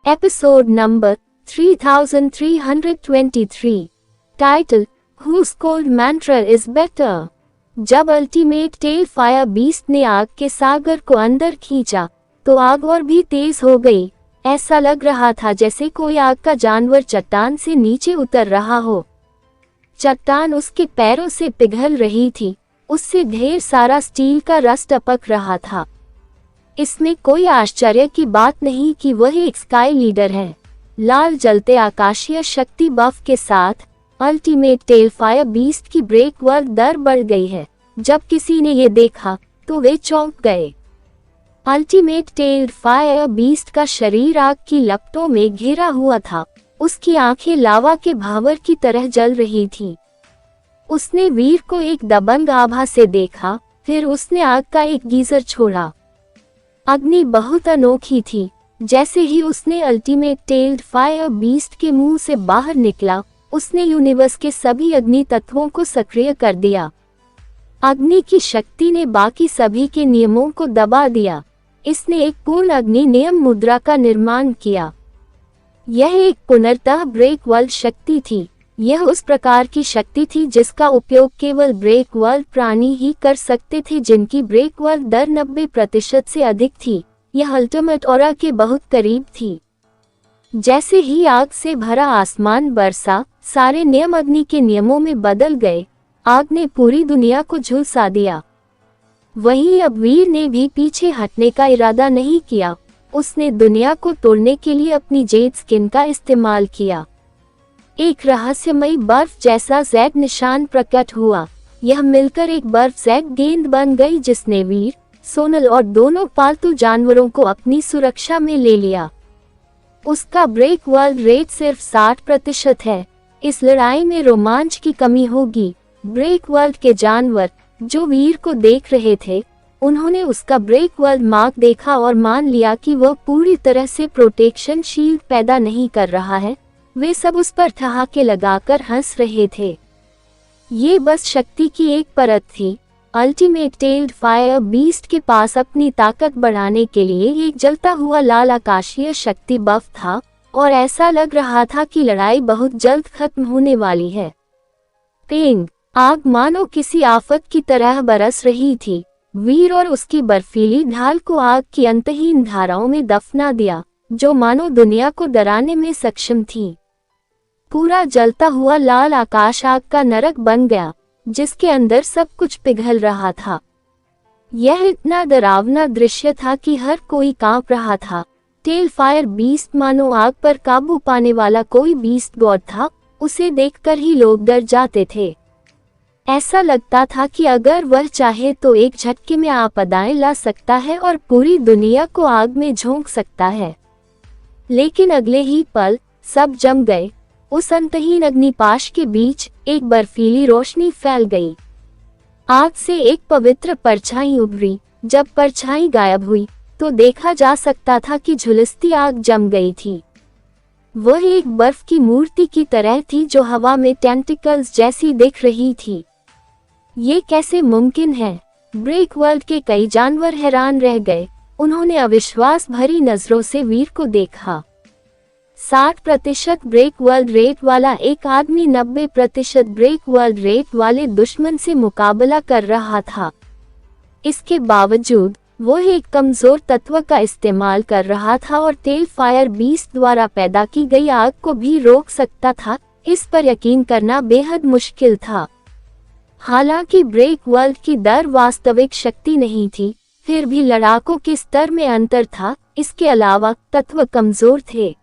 Episode number 3323. Title: Whose cold mantra is better? जब ultimate tell fire beast ने आग के सागर को अंदर खींचा तो आग और भी तेज हो गई। ऐसा लग रहा था जैसे कोई आग का जानवर चट्टान से नीचे उतर रहा हो। चट्टान उसके पैरों से पिघल रही थी, उससे ढेर सारा स्टील का रस टपक रहा था। इसमें कोई आश्चर्य की बात नहीं कि वह एक स्काई लीडर है। लाल जलते आकाशीय शक्ति बफ के साथ अल्टीमेट टेल फायर बीस्ट की ब्रेक वर्क दर बढ़ गई है। जब किसी ने ये देखा तो वे चौंक गए। अल्टीमेट टेल फायर बीस्ट का शरीर आग की लपटों में घिरा हुआ था। उसकी आंखें लावा के भावर की तरह जल रही थीं। उसने वीर को एक दबंग आभा से देखा, फिर उसने आग का एक गीजर छोड़ा। अग्नि बहुत अनोखी थी। जैसे ही उसने अल्टीमेट टेल्ड फायर बीस्ट के मुंह से बाहर निकला, उसने यूनिवर्स के सभी अग्नि तत्वों को सक्रिय कर दिया। अग्नि की शक्ति ने बाकी सभी के नियमों को दबा दिया। इसने एक पूर्ण अग्नि नियम मुद्रा का निर्माण किया। यह एक पुनर्तः ब्रेक वर्ल्ड शक्ति थी। यह उस प्रकार की शक्ति थी जिसका उपयोग केवल ब्रेक वर्ल्ड प्राणी ही कर सकते थे, जिनकी ब्रेक वर्ल्ड दर 90% से अधिक थी। यह अल्टीमेट ऑरा के बहुत करीब थी। जैसे ही आग से भरा आसमान बरसा, सारे नियम अग्नि के नियमों में बदल गए। आग ने पूरी दुनिया को झुलसा दिया। वहीं अब वीर ने भी पीछे हटने का इरादा नहीं किया। उसने दुनिया को तोड़ने के लिए अपनी जेड स्किन का इस्तेमाल किया। एक रहस्यमयी बर्फ जैसा जेड निशान प्रकट हुआ। यह मिलकर एक बर्फ जेड गेंद बन गई जिसने वीर, सोनल और दोनों पालतू जानवरों को अपनी सुरक्षा में ले लिया। उसका ब्रेक वर्ल्ड रेट सिर्फ 60% है। इस लड़ाई में रोमांच की कमी होगी। ब्रेक वर्ल्ड के जानवर जो वीर को देख रहे थे, उन्होंने उसका ब्रेक वर्ल्ड मार्क देखा और मान लिया कि वह पूरी तरह से प्रोटेक्शन शील्ड पैदा नहीं कर रहा है। वे सब उस पर ठहाके लगाकर हंस रहे थे। ये बस शक्ति की एक परत थी। अल्टीमेट टेल्ड फायर बीस्ट के पास अपनी ताकत बढ़ाने के लिए एक जलता हुआ लाल आकाशीय शक्ति बफ था और ऐसा लग रहा था कि लड़ाई बहुत जल्द खत्म होने वाली है। पेंग, आग मानो किसी आफत की तरह बरस रही थी। वीर और उसकी बर्फीली ढाल को आग की अंतहीन धाराओं में दफना दिया, जो मानो दुनिया को डराने में सक्षम थी। पूरा जलता हुआ लाल आकाश आग का नरक बन गया, जिसके अंदर सब कुछ पिघल रहा था। यह इतना डरावना दृश्य था कि हर कोई कांप रहा था। टेल फायर बीस्ट मानो आग पर काबू पाने वाला कोई बीस्ट गॉड था। उसे देखकर ही लोग डर जाते थे। ऐसा लगता था कि अगर वह चाहे तो एक झटके में आपदाएं ला सकता है और पूरी दुनिया को आग में झोंक सकता है। लेकिन अगले ही पल सब जम गए। उस अंतहीन अग्निपाश के बीच एक बर्फीली रोशनी फैल गई। आग से एक पवित्र परछाई उभरी। जब परछाई गायब हुई तो देखा जा सकता था कि झुलसती आग जम गई थी। वह एक बर्फ की मूर्ति की तरह थी जो हवा में टेंटिकल्स जैसी दिख रही थी। ये कैसे मुमकिन है? ब्रेक वर्ल्ड के कई जानवर हैरान रह गए। उन्होंने अविश्वास भरी नजरों से वीर को देखा। 60% ब्रेक वर्ल्ड रेट वाला एक आदमी 90% ब्रेक वर्ल्ड रेट वाले दुश्मन से मुकाबला कर रहा था। इसके बावजूद वो एक कमजोर तत्व का इस्तेमाल कर रहा था और टेल फायर बीस्ट द्वारा पैदा की गई आग को भी रोक सकता था। इस पर यकीन करना बेहद मुश्किल था। हालांकि ब्रेक वर्ल्ड की दर वास्तविक शक्ति नहीं थी, फिर भी लड़ाकों के स्तर में अंतर था। इसके अलावा तत्व कमजोर थे।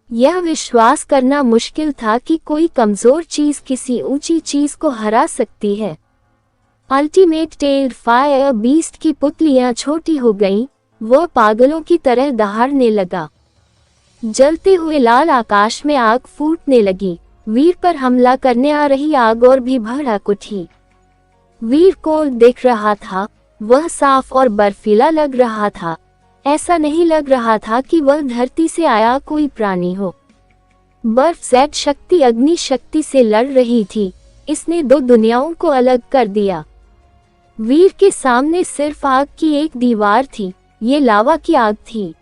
यह विश्वास करना मुश्किल था कि कोई कमजोर चीज किसी ऊंची चीज को हरा सकती है। अल्टीमेट टेल्ड फायर बीस्ट की पुतलियां छोटी हो गईं। वह पागलों की तरह दहाड़ने लगा। जलते हुए लाल आकाश में आग फूटने लगी। वीर पर हमला करने आ रही आग और भी भड़क उठी। वीर को दिख रहा था। वह साफ और बर्फीला लग रहा था। ऐसा नहीं लग रहा था कि वह धरती से आया कोई प्राणी हो। बर्फ जेड शक्ति अग्नि शक्ति से लड़ रही थी। इसने दो दुनियाओं को अलग कर दिया। वीर के सामने सिर्फ आग की एक दीवार थी। ये लावा की आग थी।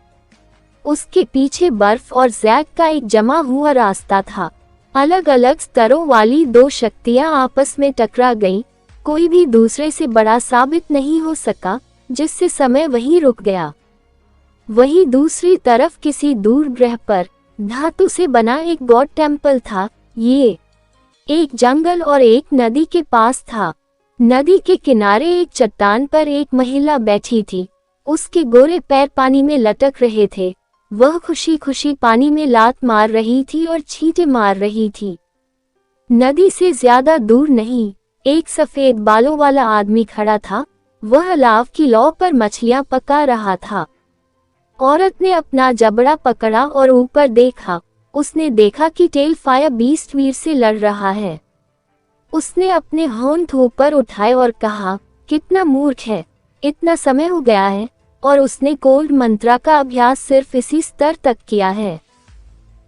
उसके पीछे बर्फ और जैक का एक जमा हुआ रास्ता था। अलग अलग स्तरों वाली दो शक्तियां आपस में टकरा गईं। कोई भी दूसरे से बड़ा साबित नहीं हो सका, जिससे समय वहीं रुक गया। वहीं दूसरी तरफ किसी दूर ग्रह पर धातु से बना एक गॉड टेम्पल था। ये एक जंगल और एक नदी के पास था। नदी के किनारे एक चट्टान पर एक महिला बैठी थी। उसके गोरे पैर पानी में लटक रहे थे। वह खुशी खुशी पानी में लात मार रही थी और छींटे मार रही थी। नदी से ज्यादा दूर नहीं, एक सफेद बालों वाला आदमी खड़ा था। वह लाव की लौ पर मछलियां पका रहा था। औरत ने अपना जबड़ा पकड़ा और ऊपर देखा। उसने देखा कि टेल फायर बीस्ट वीर से लड़ रहा है। उसने अपने होंठ ऊपर उठाए और कहा, कितना मूर्ख है, इतना समय हो गया है और उसने कोल्ड मंत्रा का अभ्यास सिर्फ इसी स्तर तक किया है।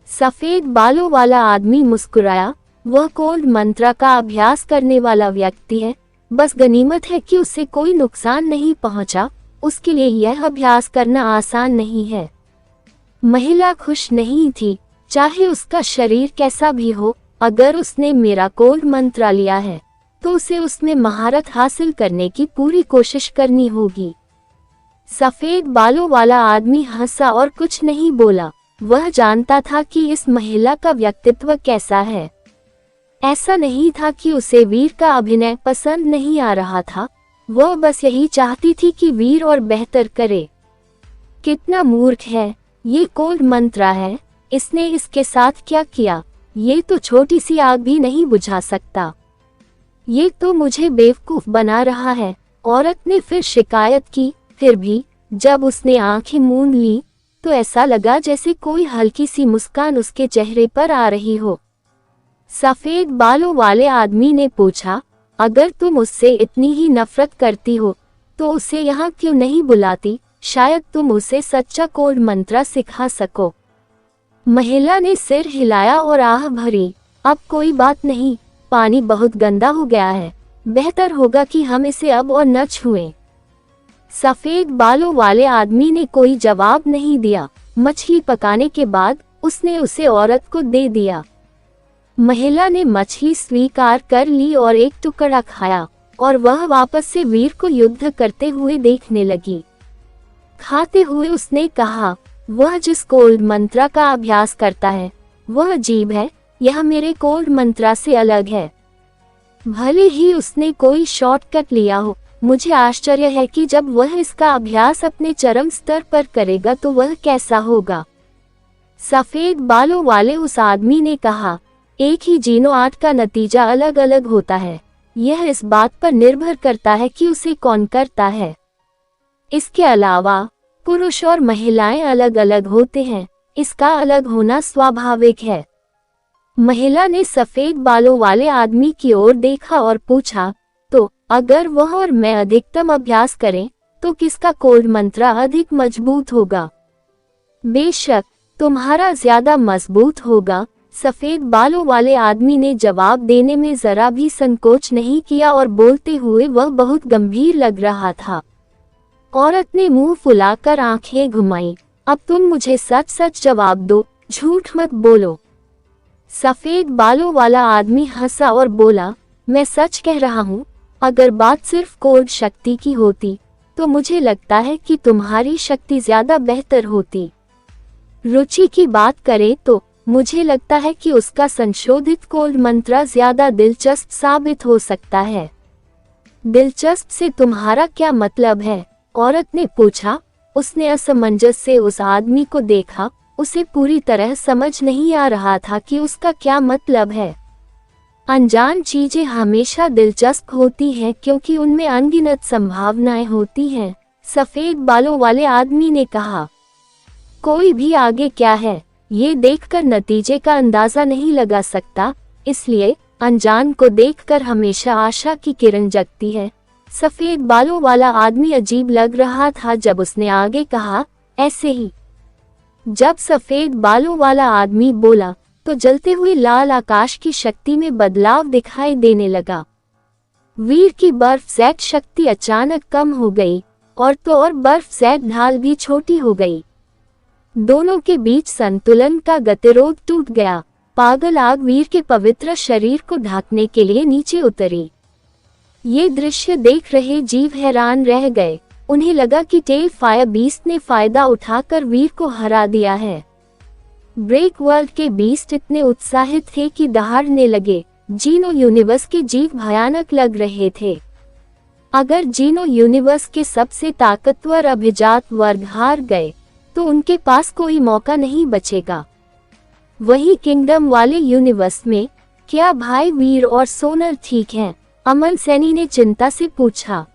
सफेद बालों वाला आदमी मुस्कुराया। वह कोल्ड मंत्रा का अभ्यास करने वाला व्यक्ति है। बस गनीमत है कि उसे कोई नुकसान नहीं पहुंचा। उसके लिए यह अभ्यास करना आसान नहीं है। महिला खुश नहीं थी, चाहे उसका शरीर कैसा भी हो। अगर उसने मेरा कोल्ड मंत्रा लिया है तो उसे उसमें महारत हासिल करने की पूरी कोशिश करनी होगी। सफेद बालों वाला आदमी हंसा और कुछ नहीं बोला। वह जानता था कि इस महिला का व्यक्तित्व कैसा है। ऐसा नहीं था कि उसे वीर का अभिनय पसंद नहीं आ रहा था। वह बस यही चाहती थी कि वीर और बेहतर करे। कितना मूर्ख है, ये कोल्ड मंत्रा है, इसने इसके साथ क्या किया? ये तो छोटी सी आग भी नहीं बुझा सकता। ये तो मुझे बेवकूफ बना रहा है। औरत ने फिर शिकायत की। फिर भी जब उसने आंखें मूंद ली तो ऐसा लगा जैसे कोई हल्की सी मुस्कान उसके चेहरे पर आ रही हो। सफेद बालों वाले आदमी ने पूछा, अगर तुम उससे इतनी ही नफरत करती हो तो उसे यहाँ क्यों नहीं बुलाती? शायद तुम उसे सच्चा कोल्ड मंत्रा सिखा सको। महिला ने सिर हिलाया और आह भरी, अब कोई बात नहीं, पानी बहुत गंदा हो गया है, बेहतर होगा कि हम इसे अब और न छुएं। सफेद बालों वाले आदमी ने कोई जवाब नहीं दिया। मछली पकाने के बाद उसने उसे औरत को दे दिया। महिला ने मछली स्वीकार कर ली और एक टुकड़ा खाया और वह वापस से वीर को युद्ध करते हुए देखने लगी। खाते हुए उसने कहा, वह जिस कोल्ड मंत्रा का अभ्यास करता है वह अजीब है। यह मेरे कोल्ड मंत्रा से अलग है। भले ही उसने कोई शॉर्टकट लिया हो, मुझे आश्चर्य है कि जब वह इसका अभ्यास अपने चरम स्तर पर करेगा तो वह कैसा होगा। सफेद बालों वाले उस आदमी ने कहा, एक ही जीनो आर्ट का नतीजा अलग अलग होता है। यह इस बात पर निर्भर करता है कि उसे कौन करता है। इसके अलावा पुरुष और महिलाएं अलग अलग होते हैं। इसका अलग होना स्वाभाविक है। महिला ने सफेद बालों वाले आदमी की ओर देखा और पूछा, तो अगर वह और मैं अधिकतम अभ्यास करें तो किसका कोल्ड मंत्रा अधिक मजबूत होगा? बेशक तुम्हारा ज्यादा मजबूत होगा। सफेद बालों वाले आदमी ने जवाब देने में जरा भी संकोच नहीं किया और बोलते हुए वह बहुत गंभीर लग रहा था। औरत ने मुंह फुलाकर आंखें घुमाई। अब तुम मुझे सच सच जवाब दो, झूठ मत बोलो। सफेद बालों वाला आदमी हंसा और बोला, मैं सच कह रहा हूँ। अगर बात सिर्फ कोल्ड शक्ति की होती तो मुझे लगता है कि तुम्हारी शक्ति ज्यादा बेहतर होती। रुचि की बात करें तो मुझे लगता है कि उसका संशोधित कोल्ड मंत्रा ज्यादा दिलचस्प साबित हो सकता है। दिलचस्प से तुम्हारा क्या मतलब है? औरत ने पूछा। उसने असमंजस से उस आदमी को देखा। उसे पूरी तरह समझ नहीं आ रहा था कि उसका क्या मतलब है। अनजान चीजें हमेशा दिलचस्प होती हैं क्योंकि उनमें अनगिनत संभावनाएं होती हैं। सफेद बालों वाले आदमी ने कहा, कोई भी आगे क्या है ये देखकर नतीजे का अंदाजा नहीं लगा सकता, इसलिए अनजान को देखकर हमेशा आशा की किरण जगती है। सफेद बालों वाला आदमी अजीब लग रहा था जब उसने आगे कहा, ऐसे ही। जब सफेद बालों वाला आदमी बोला तो जलते हुए लाल आकाश की शक्ति में बदलाव दिखाई देने लगा। वीर की बर्फ ज़ेड शक्ति अचानक कम हो गई और तो और बर्फ ज़ेड ढाल भी छोटी हो गई। दोनों के बीच संतुलन का गतिरोध टूट गया। पागल आग वीर के पवित्र शरीर को ढांकने के लिए नीचे उतरी। ये दृश्य देख रहे जीव हैरान रह गए। उन्हें लगा कि टेल फायर बीस्ट ने फायदा उठाकर वीर को हरा दिया है। ब्रेक वर्ल्ड के बीस्ट इतने उत्साहित थे कि दहाड़ने लगे। जीनो यूनिवर्स के जीव भयानक लग रहे थे। अगर जीनो यूनिवर्स के सबसे ताकतवर अभिजात वर्ग हार गए तो उनके पास कोई मौका नहीं बचेगा। वही किंगडम वाले यूनिवर्स में क्या भाई वीर और सोनल ठीक हैं? अमन सैनी ने चिंता से पूछा।